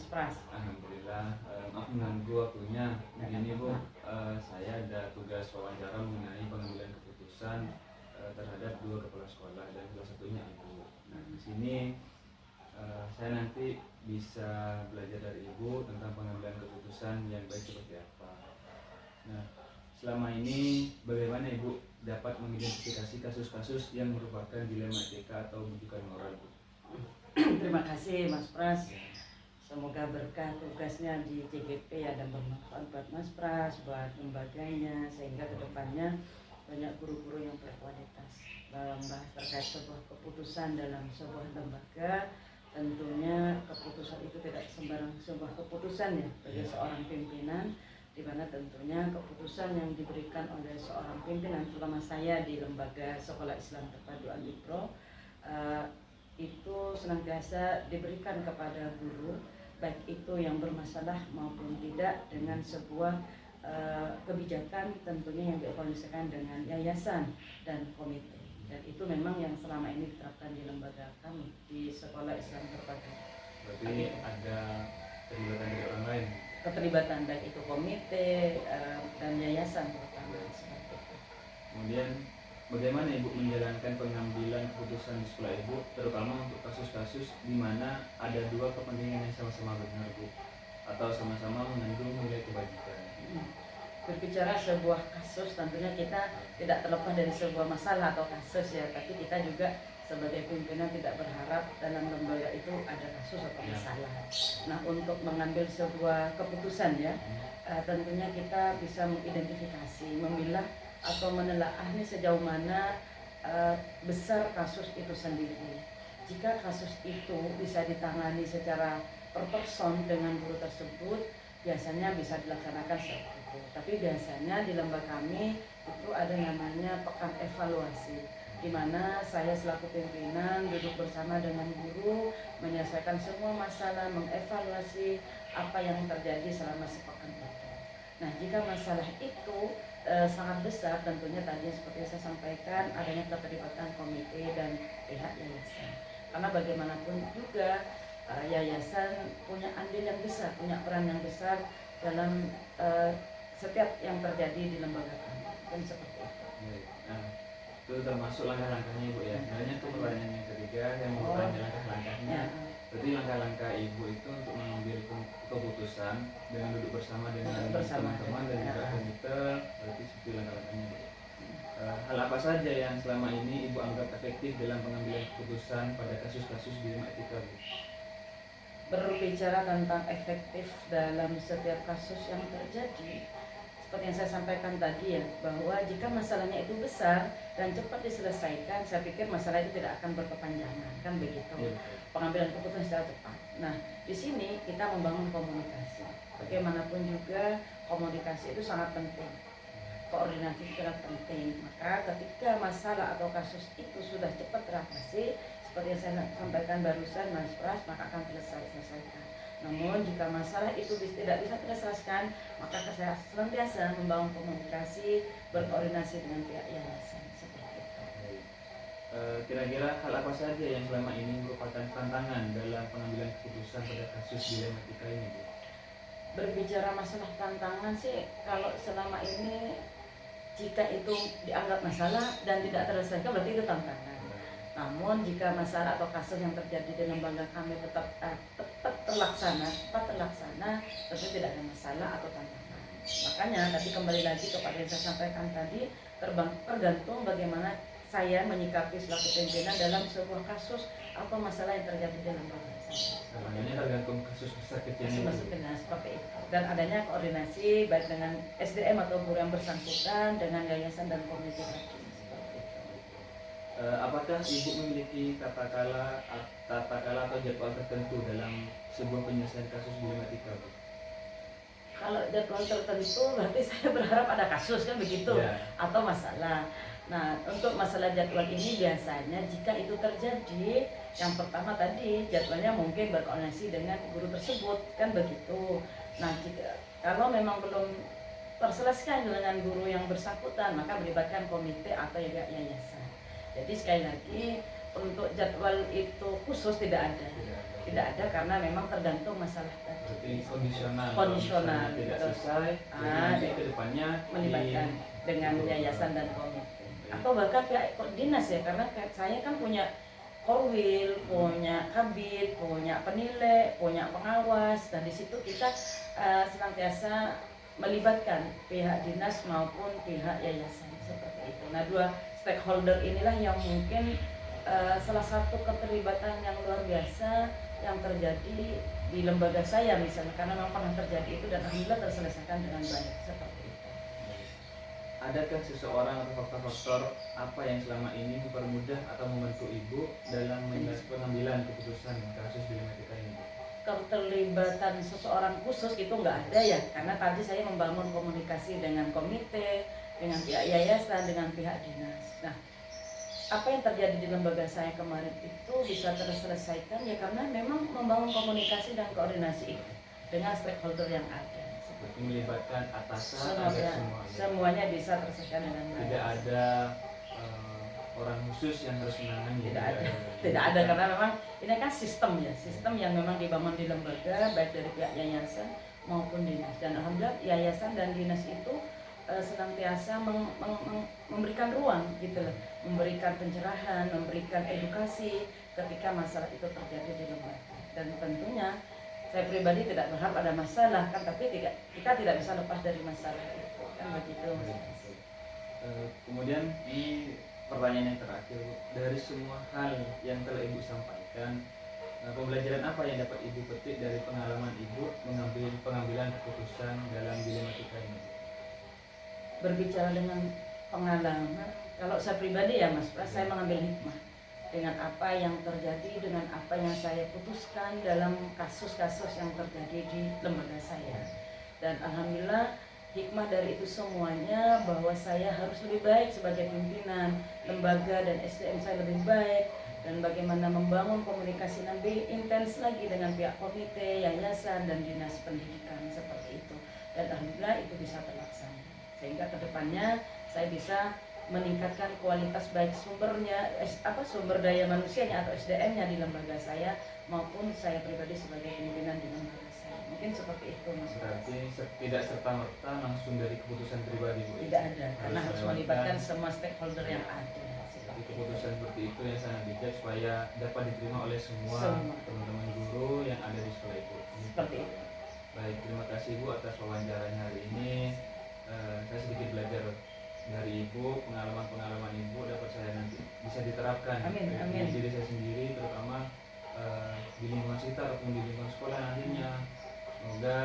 Mas Pras? Alhamdulillah, maaf mengganggu waktunya. Begini Bu, saya ada tugas wawancara mengenai pengambilan keputusan terhadap dua kepala sekolah dan salah satunya Ibu. Nah, di sini saya nanti bisa belajar dari Ibu tentang pengambilan keputusan yang baik seperti apa. Nah, selama ini bagaimana Ibu dapat mengidentifikasi kasus-kasus yang merupakan dilema etika atau bujukan moral, Bu? Terima kasih Mas Pras. Semoga berkah tugasnya di CGP ada bermanfaat buat Mas Pras, buat lembaganya, sehingga kedepannya banyak guru-guru yang berkualitas. Dalam bahas terkait sebuah keputusan dalam sebuah lembaga, tentunya keputusan itu tidak sembarang sebuah keputusan ya bagi seorang pimpinan, di mana tentunya keputusan yang diberikan oleh seorang pimpinan, terutama saya di lembaga Sekolah Islam Terpadu Andi-Pro, itu senantiasa diberikan kepada guru, baik itu yang bermasalah maupun tidak, dengan sebuah kebijakan tentunya yang dikoordinasikan dengan yayasan dan komite. Dan itu memang yang selama ini diterapkan di lembaga kami di Sekolah Islam Terpadu. Berarti ada keterlibatan dari orang lain? Keterlibatan baik itu komite dan yayasan terutama seperti itu. Kemudian bagaimana Ibu menjalankan pengambilan keputusan di sekolah Ibu, terutama untuk kasus-kasus di mana ada dua kepentingan yang sama-sama benar, Bu, atau sama-sama mengandung nilai kebajikan? Berbicara sebuah kasus, tentunya kita tidak terlepas dari sebuah masalah atau kasus ya, tapi kita juga sebagai pimpinan tidak berharap dalam lembaga itu ada kasus atau masalah. Nah, untuk mengambil sebuah keputusan ya, tentunya kita bisa mengidentifikasi, memilah atau menelaah ini sejauh mana besar kasus itu sendiri. Jika kasus itu bisa ditangani secara per person dengan guru tersebut, biasanya bisa dilaksanakan seperti itu. Tapi biasanya di lembaga kami itu ada namanya pekan evaluasi, di mana saya selaku pimpinan duduk bersama dengan guru, menyelesaikan semua masalah, mengevaluasi apa yang terjadi selama sepekan itu. Nah, jika masalah itu sangat besar, tentunya tadi seperti yang saya sampaikan, adanya keterlibatan komite dan pihak yayasan. Karena bagaimanapun juga yayasan punya andil yang besar, punya peran yang besar dalam setiap yang terjadi di lembaga kami, dan seperti itu. Nah, itu termasuk langkah-langkahnya Ibu ya. Sebenarnya itu pertanyaan yang ketiga yang bertanya langkah-langkahnya. Berarti langkah-langkah Ibu itu untuk mengambil keputusan dengan duduk bersama dengan teman-teman dan juga komite, berarti seperti langkah-langkahnya Bu. Hal apa saja yang selama ini Ibu anggap efektif dalam pengambilan keputusan pada kasus-kasus dilema etika, Bu? Berbicara tentang efektif dalam setiap kasus yang terjadi, seperti yang saya sampaikan tadi ya, bahwa jika masalahnya itu besar dan cepat diselesaikan, saya pikir masalah itu tidak akan berkepanjangan, kan begitu. Pengambilan keputusan secara cepat. Nah, di sini kita membangun komunikasi. Bagaimanapun juga komunikasi itu sangat penting, koordinasi sangat penting. Maka ketika masalah atau kasus itu sudah cepat teratasi, seperti yang saya sampaikan barusan Mas Pras, maka akan selesaikan. Namun jika masalah itu tidak bisa diselesaikan, maka saya senantiasa membangun komunikasi, berkoordinasi dengan pihak yayasan seperti itu. Kira-kira hal apa saja yang selama ini merupakan tantangan dalam pengambilan keputusan pada kasus dilema etika ini, Bu? Berbicara masalah tantangan sih, kalau selama ini jika itu dianggap masalah dan tidak terselesaikan, berarti itu tantangan. Namun jika masalah atau kasus yang terjadi di lembaga kami tetap terlaksana, tentu tidak ada masalah atau tantangan. Makanya tadi kembali lagi kepada yang saya sampaikan tadi, tergantung bagaimana saya menyikapi selaku pimpinan dalam sebuah kasus atau masalah yang terjadi di lembaga saya. Namanya tergantung kasus besar kecilnya seperti itu. Dan adanya koordinasi baik dengan SDM atau guru yang bersangkutan, dengan yayasan dan komite hakim. Apakah Ibu memiliki tata kala atau jadwal tertentu dalam sebuah penyelesaian kasus dilema etika, Bu? Kalau jadwal tertentu berarti saya berharap ada kasus, kan begitu, atau masalah. Nah, untuk masalah jadwal ini biasanya jika itu terjadi, yang pertama tadi jadwalnya mungkin berkoordinasi dengan guru tersebut, kan begitu. Nah, kalau memang belum terselesaikan dengan guru yang bersangkutan, maka melibatkan komite atau yayasan. Jadi sekali lagi untuk jadwal itu khusus tidak ada. Tidak ada karena memang tergantung masalah tadi. Berarti kondisional. Kondisional, Kalau tidak betul. selesai, nanti ke depannya Melibatkan dengan yayasan dan komite. Atau bahkan pihak dinas ya, karena saya kan punya korwil, punya kabit, punya penilai, punya pengawas, dan di situ kita senantiasa melibatkan pihak dinas maupun pihak yayasan seperti itu. Nah, dua stakeholder inilah yang mungkin salah satu keterlibatan yang luar biasa yang terjadi di lembaga saya misalnya, karena memang pernah terjadi itu dan alhamdulillah terselesaikan dengan baik seperti itu. Adakah seseorang atau faktor-faktor apa yang selama ini mempermudah atau membantu Ibu dalam pengambilan keputusan kasus dilematika ini? Keterlibatan seseorang khusus itu nggak ada ya, karena tadi saya membangun komunikasi dengan komite, dengan pihak yayasan, dengan pihak dinas. Nah, apa yang terjadi di lembaga saya kemarin itu bisa terselesaikan ya karena memang membangun komunikasi dan koordinasi itu dengan stakeholder yang ada. Seperti melibatkan atasan agar semuanya bisa terselesaikan dengan baik. Tidak ada orang khusus yang harus menangani. Tidak ada karena memang ini kan sistem ya, sistem yang memang dibangun di lembaga baik dari pihak yayasan maupun dinas. Dan alhamdulillah yayasan dan dinas itu senantiasa memberikan ruang gitu loh, memberikan pencerahan, memberikan edukasi ketika masalah itu terjadi di lembaga. Dan tentunya saya pribadi tidak berharap ada masalah kan, tapi kita tidak bisa lepas dari masalah itu kan begitu. Kemudian ini pertanyaan yang terakhir, dari semua hal yang telah Ibu sampaikan, pembelajaran apa yang dapat Ibu petik dari pengalaman Ibu mengambil pengambilan keputusan dalam dilematika ini? Berbicara dengan pengalaman, kalau saya pribadi ya Mas Pras, saya mengambil hikmah dengan apa yang terjadi, dengan apa yang saya putuskan dalam kasus-kasus yang terjadi di lembaga saya. Dan alhamdulillah hikmah dari itu semuanya bahwa saya harus lebih baik sebagai pimpinan lembaga dan SDM saya lebih baik, dan bagaimana membangun komunikasi lebih intens lagi dengan pihak komite, yayasan, dan dinas pendidikan seperti itu. Dan alhamdulillah itu bisa terlaksana. Sehingga kedepannya saya bisa meningkatkan kualitas baik sumbernya, sumber daya manusianya atau SDM-nya di lembaga saya maupun saya pribadi sebagai pimpinan di lembaga saya. Mungkin seperti itu Mas. Berarti tidak serta-merta langsung dari keputusan pribadi Bu? Tidak ada, karena harus melibatkan semua stakeholder yang ada. Jadi keputusan seperti itu yang sangat bijak supaya dapat diterima oleh semua teman-teman guru yang ada di sekolah itu. Seperti itu. Baik, terima kasih Bu atas wawancaranya hari ini. Saya sedikit belajar dari Ibu, pengalaman-pengalaman Ibu dapat saya nanti bisa diterapkan amin. di diri saya sendiri, terutama di lingkungan sekitar ataupun di lingkungan sekolah nantinya. Semoga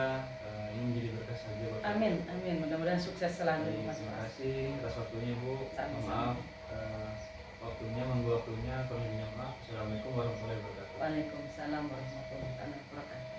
ini menjadi berkah saja buat saya. Amin. Mudah-mudahan sukses selalu Mas. Terima kasih atas waktunya Ibu. Sama-sama. Maaf waktunya, mengganggu waktunya, kurang lebihnya maaf. Assalamualaikum warahmatullahi wabarakatuh. Waalaikumsalam warahmatullahi wabarakatuh.